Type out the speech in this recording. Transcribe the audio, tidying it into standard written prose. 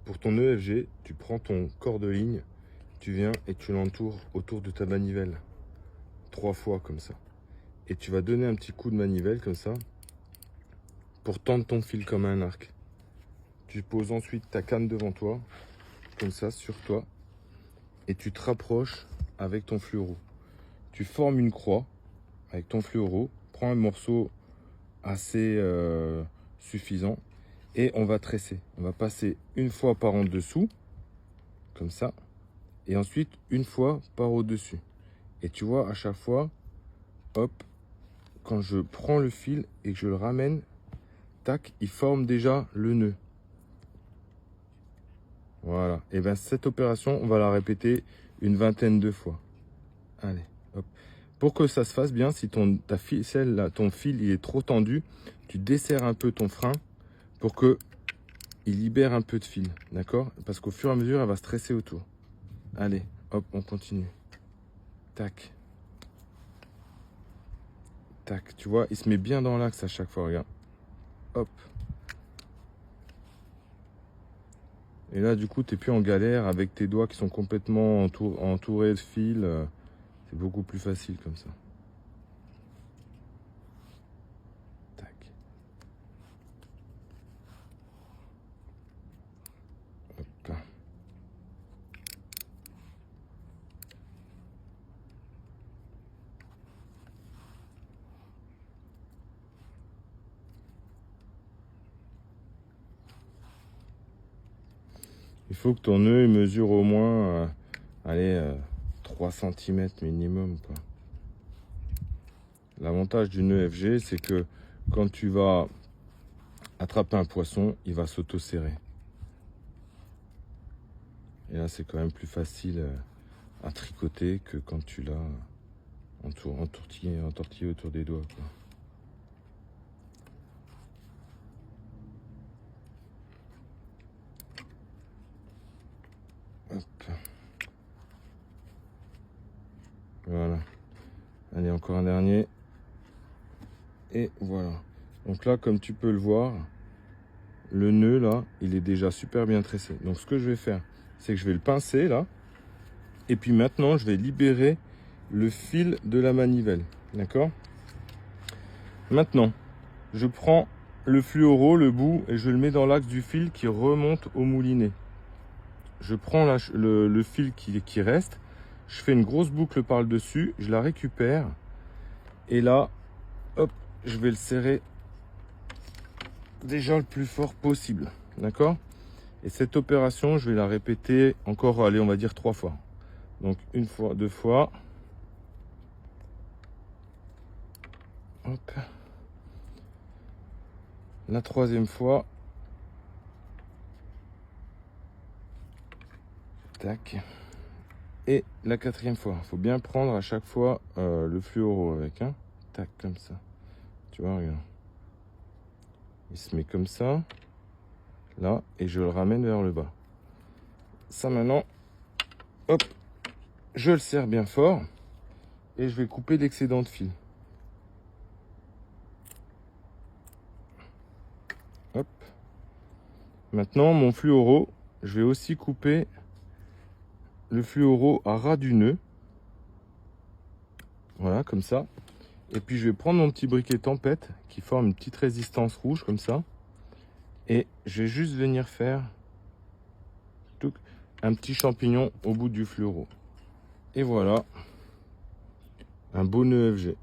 Pour ton EFG, tu prends ton corps de ligne, tu viens et tu l'entoures autour de ta manivelle. 3 fois comme ça. Et tu vas donner un petit coup de manivelle comme ça pour tendre ton fil comme un arc. Tu poses ensuite ta canne devant toi, comme ça, sur toi, et tu te rapproches avec ton fluoro. Tu formes une croix avec ton fluoro, prends un morceau assez suffisant et on va tresser. On va passer une fois par en dessous, comme ça, et ensuite une fois par au-dessus. Et tu vois, à chaque fois, hop, quand je prends le fil et que je le ramène, tac, il forme déjà le nœud. Voilà. Et bien cette opération, on va la répéter une vingtaine de fois. Allez, hop. Pour que ça se fasse bien, si ta ficelle, là, ton fil il est trop tendu, tu desserres un peu ton frein pour que il libère un peu de fil, d'accord? Parce qu'au fur et à mesure, elle va se tresser autour. Allez, hop, on continue. Tac. Tac, tu vois, il se met bien dans l'axe à chaque fois, regarde. Hop. Et là, du coup, tu n'es plus en galère avec tes doigts qui sont complètement entourés de fil. C'est beaucoup plus facile comme ça. Tac. Hop. Il faut que ton nœud il mesure au moins 3 cm minimum, quoi. L'avantage du nœud FG, c'est que quand tu vas attraper un poisson, il va s'auto-serrer. Et là, c'est quand même plus facile à tricoter que quand tu l'as entortillé autour des doigts, quoi. Hop. Voilà. Allez, encore un dernier. Et voilà. Donc là, comme tu peux le voir, le nœud, là, il est déjà super bien tressé. Donc ce que je vais faire, c'est que je vais le pincer, là. Et puis maintenant, je vais libérer le fil de la manivelle. D'accord? Maintenant, je prends le fluoro, le bout, et je le mets dans l'axe du fil qui remonte au moulinet. Je prends le fil qui reste, je fais une grosse boucle par le dessus, je la récupère, et là, hop, je vais le serrer déjà le plus fort possible. D'accord? Et cette opération, je vais la répéter encore, allez, on va dire 3 fois. Donc, une fois, 2 fois. Hop. La 3e fois. Tac. Et la 4e fois. Il faut bien prendre à chaque fois le fluoro avec. Hein. Tac, comme ça. Tu vois, regarde. Il se met comme ça. Là. Et je le ramène vers le bas. Ça maintenant. Hop. Je le serre bien fort. Et je vais couper l'excédent de fil. Hop. Maintenant, mon fluoro, je vais aussi couper le fluoro à ras du nœud. Voilà, comme ça. Et puis, je vais prendre mon petit briquet tempête qui forme une petite résistance rouge, comme ça. Et je vais juste venir faire un petit champignon au bout du fluoro. Et voilà, un beau nœud FG.